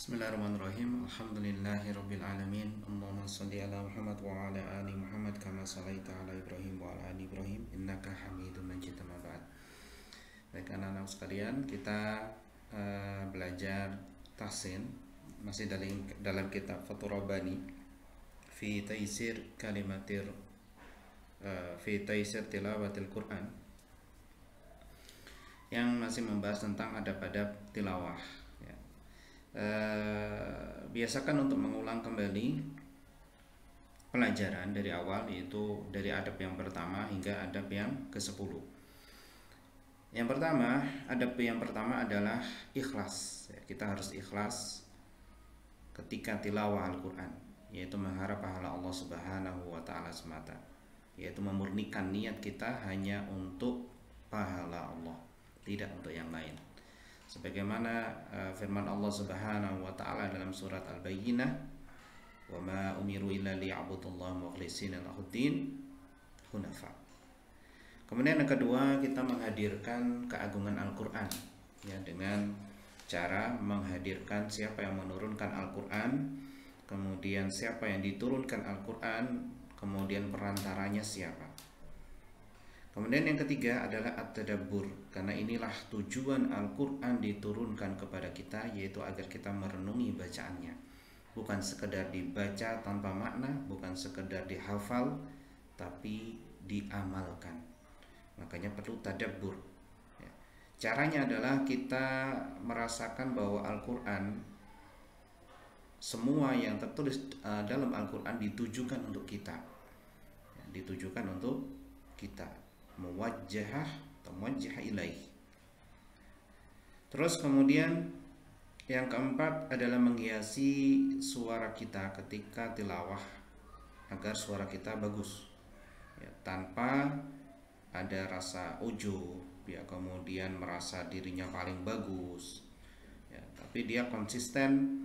Bismillahirrahmanirrahim. Alhamdulillahirabbil alamin. Allahumma shalli ala Muhammad wa ala ali Muhammad kama shallaita ala Ibrahim wa ala ali Ibrahim innaka Hamidum Majid. Amma ba'd. Baik anak-anak sekalian, kita belajar tahsin masih dalam kitab Fathur Rabbani fi taysir kalimatir fi taysir tilawatil Quran, yang masih membahas tentang adab-adab tilawah. Biasakan untuk mengulang kembali pelajaran dari awal, yaitu dari adab yang pertama hingga adab yang ke-10. Adab yang pertama adalah ikhlas. Kita harus ikhlas ketika tilawah Al-Quran, yaitu mengharap pahala Allah Subhanahu wa Ta'ala semata, yaitu memurnikan niat kita hanya untuk pahala Allah, tidak untuk yang lain. Sebagaimana firman Allah Subhanahu wa Ta'ala dalam surat Al-Bayyinah, "Wa ma umiru illa liya'budullaha mukhlishina lahuddin hunafa." Kemudian yang kedua, kita menghadirkan keagungan Al-Qur'an, ya, dengan cara menghadirkan siapa yang menurunkan Al-Qur'an, kemudian siapa yang diturunkan Al-Qur'an, kemudian perantaranya siapa. Kemudian yang ketiga adalah at-tadabbur, karena inilah tujuan Al-Quran diturunkan kepada kita, yaitu agar kita merenungi bacaannya, bukan sekedar dibaca tanpa makna, bukan sekedar dihafal, tapi diamalkan. Makanya perlu tadabbur. Caranya adalah kita merasakan bahwa Al-Quran, semua yang tertulis dalam Al-Quran ditujukan untuk kita, ditujukan untuk kita, muwajjah ilaih. Terus kemudian yang keempat adalah menghiasi suara kita ketika tilawah agar suara kita bagus, ya, tanpa ada rasa ujub, ya, kemudian merasa dirinya paling bagus, ya, tapi dia konsisten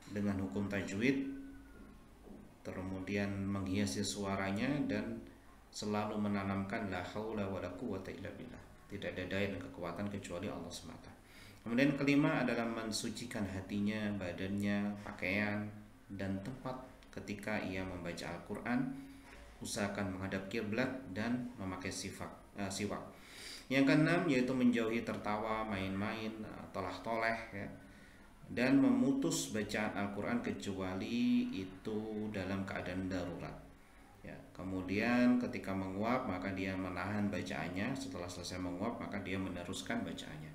dengan hukum tajwid, kemudian menghiasi suaranya dan selalu menanamkan la haula wala quwwata illa billah, tidak ada daya dan kekuatan kecuali Allah semata. Kemudian kelima adalah mensucikan hatinya, badannya, pakaian, dan tempat ketika ia membaca Al-Quran. Usahakan menghadap kiblat dan memakai siwak. Yang keenam yaitu menjauhi tertawa, main-main, tolah-toleh, ya, dan memutus bacaan Al-Quran kecuali itu dalam keadaan darurat. Ya, kemudian ketika menguap maka dia menahan bacaannya, setelah selesai menguap maka dia meneruskan bacaannya.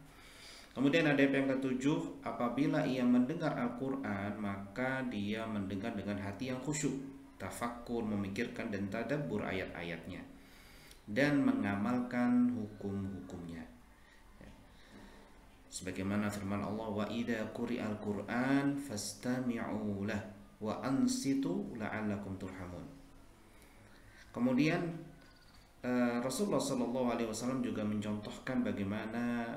Kemudian ada yang ketujuh, apabila ia mendengar Al-Quran maka dia mendengar dengan hati yang khusyuk, tafakkur, memikirkan dan tadabbur ayat-ayatnya, dan mengamalkan hukum-hukumnya, ya. Sebagaimana firman Allah, wa idza quri'al Qur'an fastami'u lah wa ansitu la'allakum turhamun. Kemudian Rasulullah SAW juga mencontohkan bagaimana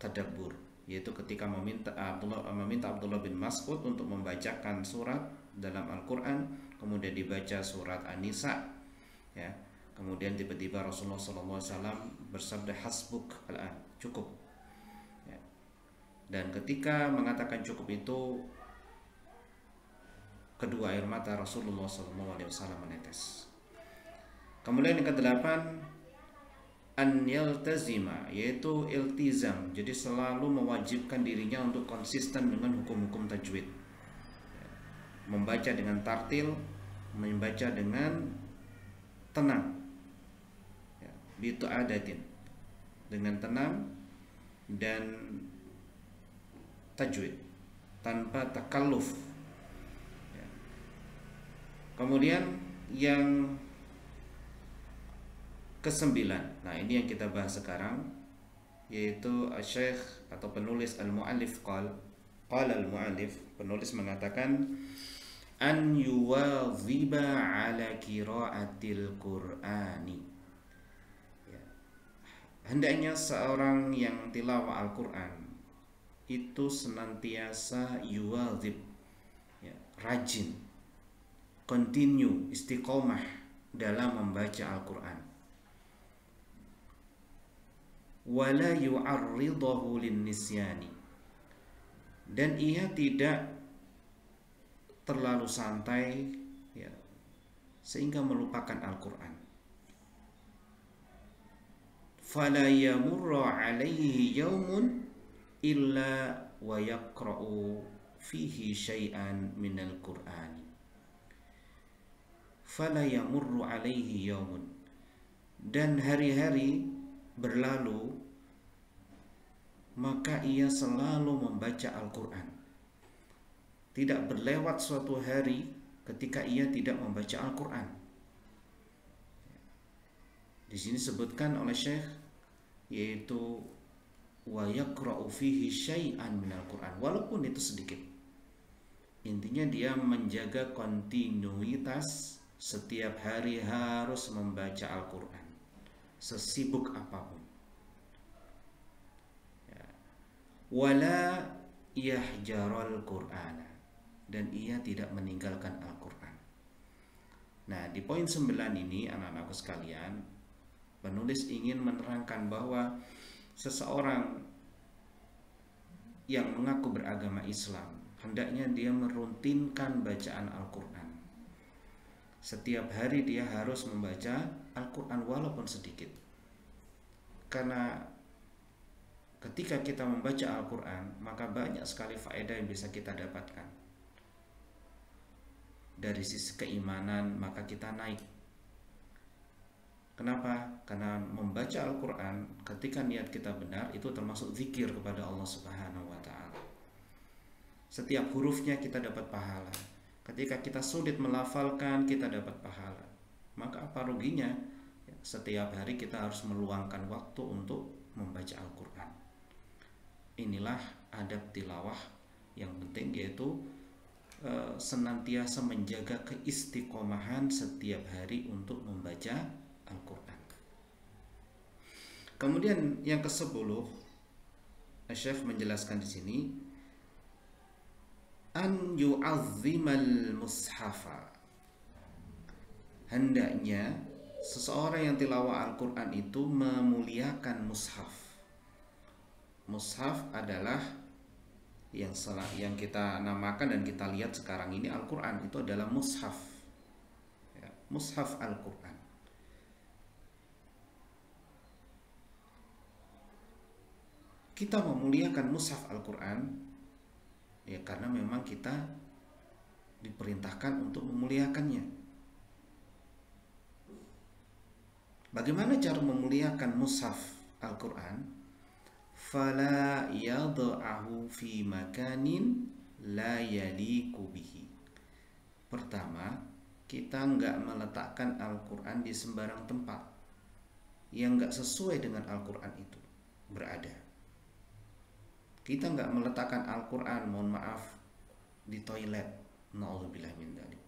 tadabbur, yaitu ketika meminta Abdullah bin Mas'ud untuk membacakan surat dalam Al-Quran, kemudian dibaca surat An-Nisa, ya, kemudian tiba-tiba Rasulullah SAW bersabda hasbuk al-an, cukup, ya. Dan ketika mengatakan cukup itu, kedua air mata Rasulullah SAW menetes. Kemudian yang kedelapan, an yaltazima, yaitu iltizam, jadi selalu mewajibkan dirinya untuk konsisten dengan hukum-hukum tajwid, membaca dengan tartil, membaca dengan tenang, ya, bitu adatin, dengan tenang dan tajwid tanpa takalluf, ya. Kemudian yang kesembilan, nah ini yang kita bahas sekarang, yaitu Syekh atau penulis al-mu'allif qala al-mu'allif, penulis mengatakan an yuwadhiba ala qiraatil Qur'ani, ya. Hendaknya seorang yang tilawah Al-Quran itu senantiasa yuwadhib, ya, rajin, continue, istiqomah dalam membaca Al-Quran. Wala yu'arridahu lin-nisyani, dan ia tidak terlalu santai, ya, sehingga melupakan Al-Quran. Fala yamurra alaihi yaumun illa wa yaqra'u fihi syai'an minal Qur'an. Fala yamurru alaihi yaumun, dan hari-hari berlalu maka ia selalu membaca Al-Quran. Tidak berlewat suatu hari ketika ia tidak membaca Al-Quran. Di sini disebutkan oleh Syekh, yaitu wa yaqra'u fihi syai'an minal Quran, walaupun itu sedikit. Intinya dia menjaga kontinuitas, setiap hari harus membaca Al-Quran, sesibuk apapun. Wala yahjaral Qur'ana, dan ia tidak meninggalkan Al-Quran. Nah, di poin 9 ini, anak-anakku sekalian, penulis ingin menerangkan bahwa seseorang yang mengaku beragama Islam hendaknya dia meruntinkan bacaan Al-Quran. Setiap hari dia harus membaca Al-Quran walaupun sedikit. Karena ketika kita membaca Al-Quran, maka banyak sekali faedah yang bisa kita dapatkan. Dari sisi keimanan, maka kita naik. Kenapa? Karena membaca Al-Quran ketika niat kita benar, itu termasuk zikir kepada Allah Subhanahu wa Ta'ala. Setiap hurufnya kita dapat pahala. Ketika kita sulit melafalkan, kita dapat pahala. Maka apa ruginya? Setiap hari kita harus meluangkan waktu untuk membaca Al-Quran. Inilah adab tilawah yang penting, yaitu senantiasa menjaga keistiqomahan setiap hari untuk membaca Al-Quran. Kemudian yang ke-10, Syekh menjelaskan di sini, an yu'azzimal mushafa, hendaknya seseorang yang tilawah Al-Quran itu memuliakan mushaf. Mushaf adalah yang kita namakan dan kita lihat sekarang ini Al-Quran, itu adalah mushaf, ya, mushaf Al-Quran. Kita memuliakan mushaf Al-Quran ya karena memang kita diperintahkan untuk memuliakannya. Bagaimana cara memuliakan mushaf Al-Quran? Fala yada'ahu fi makanin la yaliku bihi. Pertama, kita enggak meletakkan Al-Quran di sembarang tempat yang enggak sesuai dengan Al-Quran itu berada. Kita enggak meletakkan Al-Quran, mohon maaf, di toilet. Na'udzubillah min dzalik.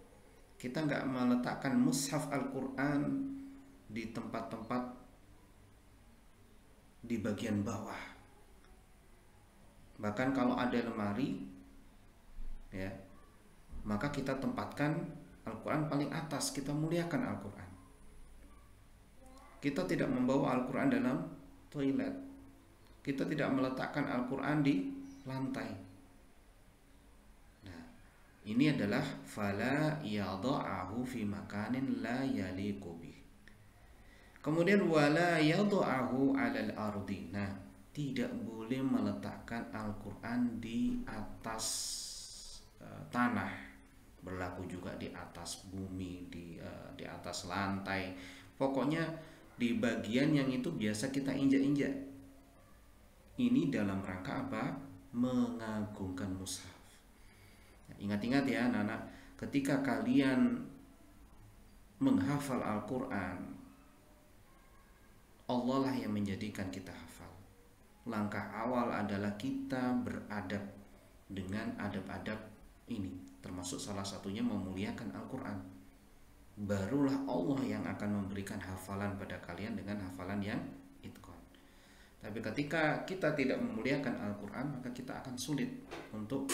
Kita enggak meletakkan mushaf Al-Quran di tempat-tempat di bagian bawah. Bahkan kalau ada lemari, ya, maka kita tempatkan Al-Quran paling atas, kita muliakan Al-Quran. Kita tidak membawa Al-Quran dalam toilet. Kita tidak meletakkan Al-Quran di lantai. Nah, ini adalah fala yada'ahu fi makanin la yaliqu bih. Kemudian wala yada'ahu 'alal ardi. Nah, tidak boleh meletakkan Al-Quran di atas tanah. Berlaku juga di atas bumi, di atas lantai. Pokoknya di bagian yang itu biasa kita injak-injak. Ini dalam rangka apa? Mengagungkan mushaf. Ingat-ingat ya anak-anak, ketika kalian menghafal Al-Quran, Allah lah yang menjadikan kita hafal. Langkah awal adalah kita beradab dengan adab-adab ini, termasuk salah satunya memuliakan Al-Quran. Barulah Allah yang akan memberikan hafalan pada kalian dengan hafalan yang itqan. Tapi ketika kita tidak memuliakan Al-Quran, maka kita akan sulit untuk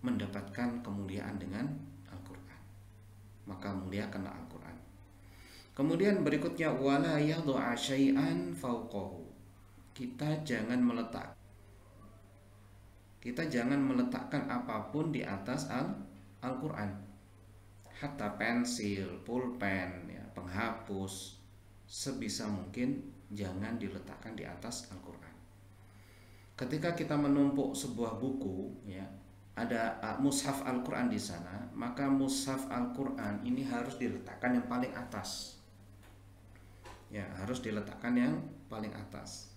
mendapatkan kemuliaan dengan Al-Quran. Maka muliakanlah Al-Quran. Kemudian berikutnya wala yad'a syai'an fawqahu. Kita jangan meletak kita jangan meletakkan apapun di atas Al-Quran. Hatta pensil, pulpen, ya, penghapus, sebisa mungkin jangan diletakkan di atas Al-Quran. Ketika kita menumpuk sebuah buku, ya, ada mushaf Al-Quran di sana, maka mushaf Al-Quran ini harus diletakkan yang paling atas. Ya, harus diletakkan yang paling atas.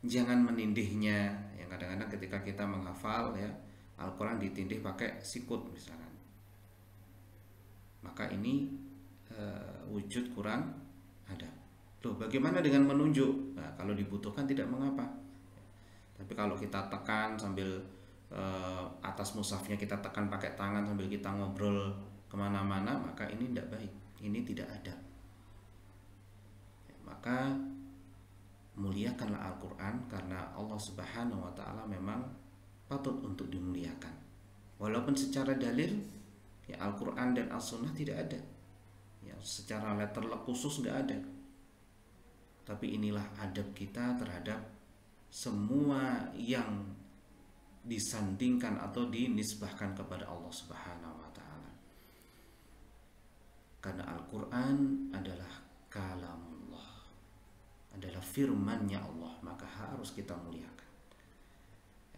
Jangan menindihnya. Yang kadang-kadang ketika kita menghafal, ya, Al-Quran ditindih pakai sikut misalkan, maka ini wujud kurang ada. Loh, bagaimana dengan menunjuk? Nah, kalau dibutuhkan tidak mengapa. Tapi kalau kita tekan sambil atas mushafnya kita tekan pakai tangan sambil kita ngobrol kemana-mana, maka ini tidak baik. Ini tidak ada. Ya, maka muliakanlah Al-Quran, karena Allah Subhanahu wa Ta'ala memang patut untuk dimuliakan. Walaupun secara dalil, ya, Al-Quran dan As-Sunnah tidak ada, ya, secara letterlock khusus nggak ada. Tapi inilah adab kita terhadap semua yang disandingkan atau dinisbahkan kepada Allah Subhanahu wa Ta'ala. Karena Al-Quran adalah kalamullah, adalah firman-Nya Allah, maka harus kita muliakan.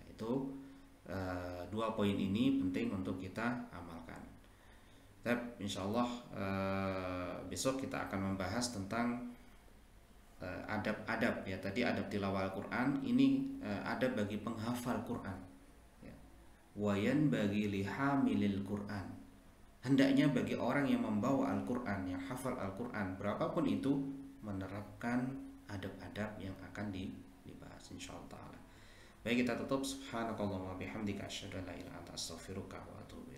Yaitu dua poin ini penting untuk kita amalkan. Tapi insyaallah besok kita akan membahas tentang adab-adab, ya. Tadi adab tilawah Al-Quran, ini adab bagi penghafal Quran, ya. Wayan bagi lihamilil Quran, hendaknya bagi orang yang membawa Al-Quran, yang hafal Al-Quran, berapapun itu, menerapkan adab-adab yang akan dibahas insyaallah. Baik, kita tutup. Subhanakallahumma bihamdika asyhadu an la ilaha illa anta astaghfiruka wa atubu